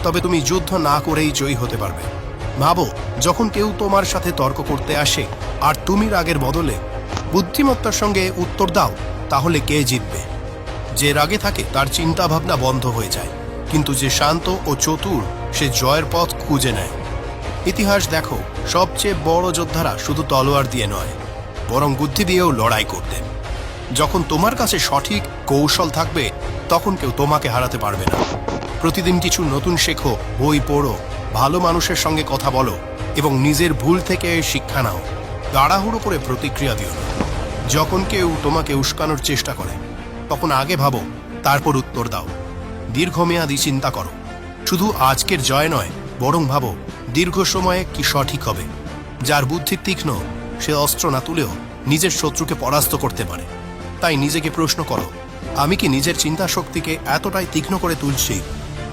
তবে তুমি যুদ্ধ না করেই জয়ী হতে পারবে। ভাবো, যখন কেউ তোমার সাথে তর্ক করতে আসে আর তুমি রাগের বদলে বুদ্ধিমত্তার সঙ্গে উত্তর দাও, তাহলে কে জিতবে? যে রাগে থাকে তার চিন্তা ভাবনা বন্ধ হয়ে যায়, কিন্তু যে শান্ত ও চতুর সে জয়ের পথ খুঁজে নেয়। ইতিহাস দেখো, সবচেয়ে বড় যোদ্ধারা শুধু তলোয়ার দিয়ে নয়, বরং বুদ্ধি দিয়েও লড়াই করতেন। যখন তোমার কাছে সঠিক কৌশল থাকবে, তখন কেউ তোমাকে হারাতে পারবে না। প্রতিদিন কিছু নতুন শেখো, বই পড়ো, ভালো মানুষের সঙ্গে কথা বলো এবং নিজের ভুল থেকে শিক্ষা নাও। তাড়াহুড়ো করে প্রতিক্রিয়া দিও না। যখন কেউ তোমাকে উস্কানোর চেষ্টা করে, তখন আগে ভাবো, তারপর উত্তর দাও। দীর্ঘমেয়াদী চিন্তা করো, শুধু আজকের জয় নয়, বরং ভাবো দীর্ঘ সময়ে কি সঠিক হবে। যার বুদ্ধি তীক্ষ্ণ সে অস্ত্র না তুলেও নিজের শত্রুকে পরাস্ত করতে পারে। তাই নিজেকে প্রশ্ন করো, আমি কি নিজের চিন্তা শক্তিকে এতটাই তীক্ষ্ণ করে তুলছি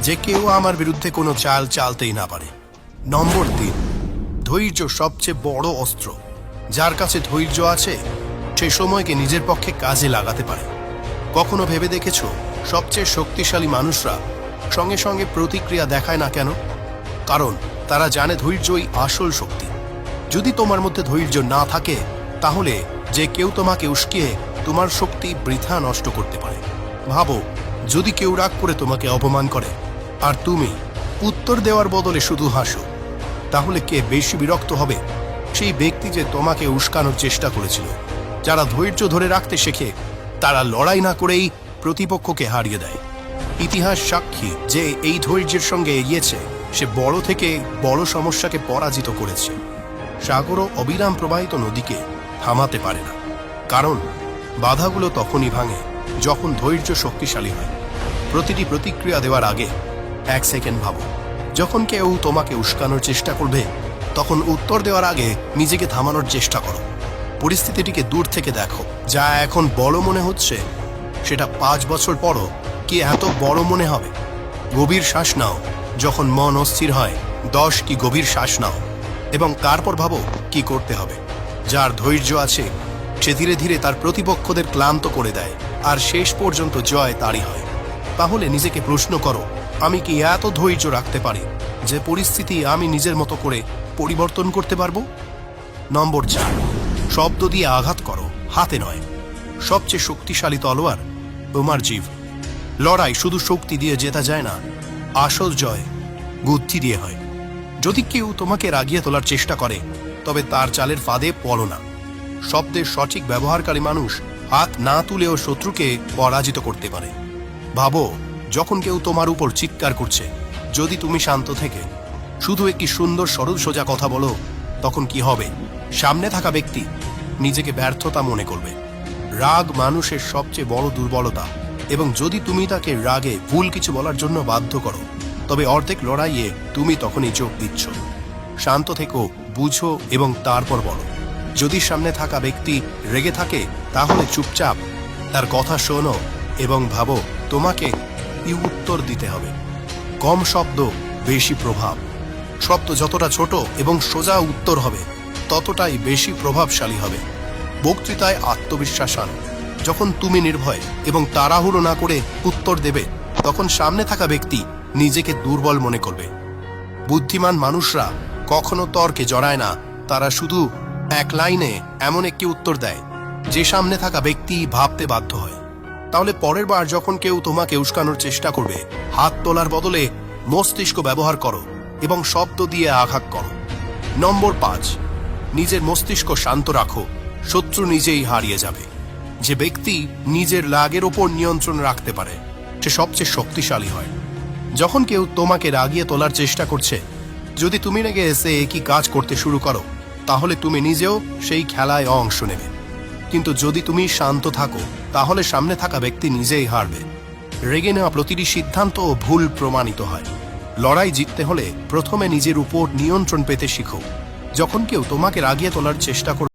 যে কেউ আমার বিরুদ্ধে কোনো চাল চালতেই না পারে? নম্বর 3, ধৈর্য সবচেয়ে বড় অস্ত্র। যার কাছে ধৈর্য আছে সে সময়কে নিজের পক্ষে কাজে লাগাতে পারে। কখনো ভেবে দেখেছো, সবচেয়ে শক্তিশালী মানুষরা সঙ্গে সঙ্গে প্রতিক্রিয়া দেখায় না কেন? কারণ তারা জানে ধৈর্যই আসল শক্তি। যদি তোমার মধ্যে ধৈর্য না থাকে, তাহলে যে কেউ তোমাকে উস্কিয়ে তোমার শক্তি বৃথা নষ্ট করতে পারে। ভাবো, যদি কেউ রাগ করে তোমাকে অপমান করে আর তুমি উত্তর দেওয়ার বদলে শুধু হাসো, তাহলে কে বেশি বিরক্ত হবে? সেই ব্যক্তি যে তোমাকে উস্কানোর চেষ্টা করেছিল। যারা ধৈর্য ধরে রাখতে শেখে তারা লড়াই না করেই প্রতিপক্ষকে হারিয়ে দেয়। ইতিহাস সাক্ষী যে এই ধৈর্যের সঙ্গে এগিয়েছে সে বড় থেকে বড় সমস্যাকে পরাজিত করেছে। সাগরও অবিরাম প্রবাহিত নদীকে থামাতে পারে না, কারণ বাধাগুলো তখনই ভাঙে যখন ধৈর্য শক্তিশালী হয়। প্রতিটি প্রতিক্রিয়া দেওয়ার আগে 1 সেকেন্ড ভাবো। যখন কেউ তোমাকে উস্কানোর চেষ্টা করবে, তখন উত্তর দেওয়ার আগে নিজেকে থামানোর চেষ্টা করো। পরিস্থিতিটিকে দূর থেকে দেখো। যা এখন বড় মনে হচ্ছে, সেটা 5 বছর পরও কি এত বড় মনে হবে? গভীর শ্বাস নাও। যখন মন অস্থির হয়, 10 কি গভীর শ্বাস নাও এবং তারপর ভাবো কি করতে হবে। যার ধৈর্য আছে সে ধীরে ধীরে তার প্রতিপক্ষদের ক্লান্ত করে দেয়, আর শেষ পর্যন্ত জয় তারই হয়। তাহলে নিজেকে প্রশ্ন করো, আমি কি এত ধৈর্য রাখতে পারি যে পরিস্থিতি আমি নিজের মতো করে পরিবর্তন করতে পারবো? নম্বর 4, শব্দ দিয়ে আঘাত করো, হাতে নয়। সবচেয়ে শক্তিশালী তলোয়ার তোমার জিভ। লড়াই শুধু শক্তি দিয়ে জেতা যায় না, আসল জয় বুদ্ধি দিয়ে হয়। যদি কেউ তোমাকে রাগিয়ে তোলার চেষ্টা করে, তবে তার চালের ফাঁদে পড়ো না। শব্দের সঠিক ব্যবহারকারী মানুষ হাত না তুলেও শত্রুকে পরাজিত করতে পারে। ভাবো, যখন কেউ তোমার উপর চিৎকার করছে, যদি তুমি শান্ত থেকে শুধু একটি সুন্দর সরল সোজা কথা বলো, তখন কি হবে? সামনে থাকা ব্যক্তি নিজেকে ব্যর্থতা মনে করবে। রাগ মানুষের সবচেয়ে বড় দুর্বলতা, এবং যদি তুমি তাকে রাগে ভুল কিছু বলার জন্য বাধ্য করো, তবে অর্ধেক লড়াইয়ে তুমি তখনই চোখ দিচ্ছ। শান্ত থেকো, বুঝো এবং তারপর বলো। যদি সামনে থাকা ব্যক্তি রেগে থাকে, তাহলে চুপচাপ তার কথা শোনো এবং ভাবো তোমাকে কি উত্তর দিতে হবে। কম শব্দ, বেশি প্রভাব। শব্দ যতটা ছোট এবং সোজা উত্তর হবে, ততটাই বেশি প্রভাবশালী হবে। বক্তৃতায় আত্মবিশ্বাস আনো। যখন তুমি নির্ভয় এবং তাড়াহুড়ো না করে উত্তর দেবে, তখন সামনে থাকা ব্যক্তি নিজেকে দুর্বল মনে করবে। বুদ্ধিমান মানুষরা কখনো তর্কে জড়ায় না, তারা শুধু এক লাইনে এমন একটি উত্তর দেয় যে সামনে থাকা ব্যক্তি ভাবতে বাধ্য হয়। তাহলে পরের বার যখন কেউ তোমাকে উস্কানোর চেষ্টা করবে, হাত তোলার বদলে মস্তিষ্ক ব্যবহার করো এবং শব্দ দিয়ে আঘাত করো। নম্বর 5, নিজের মস্তিষ্ক শান্ত রাখো, শত্রু নিজেই হারিয়ে যাবে। যে ব্যক্তি নিজের রাগের ওপর নিয়ন্ত্রণ রাখতে পারে, সে সবচেয়ে শক্তিশালী হয়। যখন কেউ তোমাকে রাগিয়ে তোলার চেষ্টা করছে, যদি তুমি রেগে এসে একই কাজ করতে শুরু করো, তাহলে তুমি নিজেও সেই খেলায় অংশ নেবে। কিন্তু যদি তুমি শান্ত থাকো, তাহলে সামনে থাকা ব্যক্তি নিজেই হারবে। রেগে নেওয়া প্রতিটি সিদ্ধান্ত ভুল প্রমাণিত হয়। লড়াই জিততে হলে প্রথমে নিজের উপর নিয়ন্ত্রণ পেতে শিখো। যখন কেউ তোমাকে রাগিয়ে তোলার চেষ্টা করবে,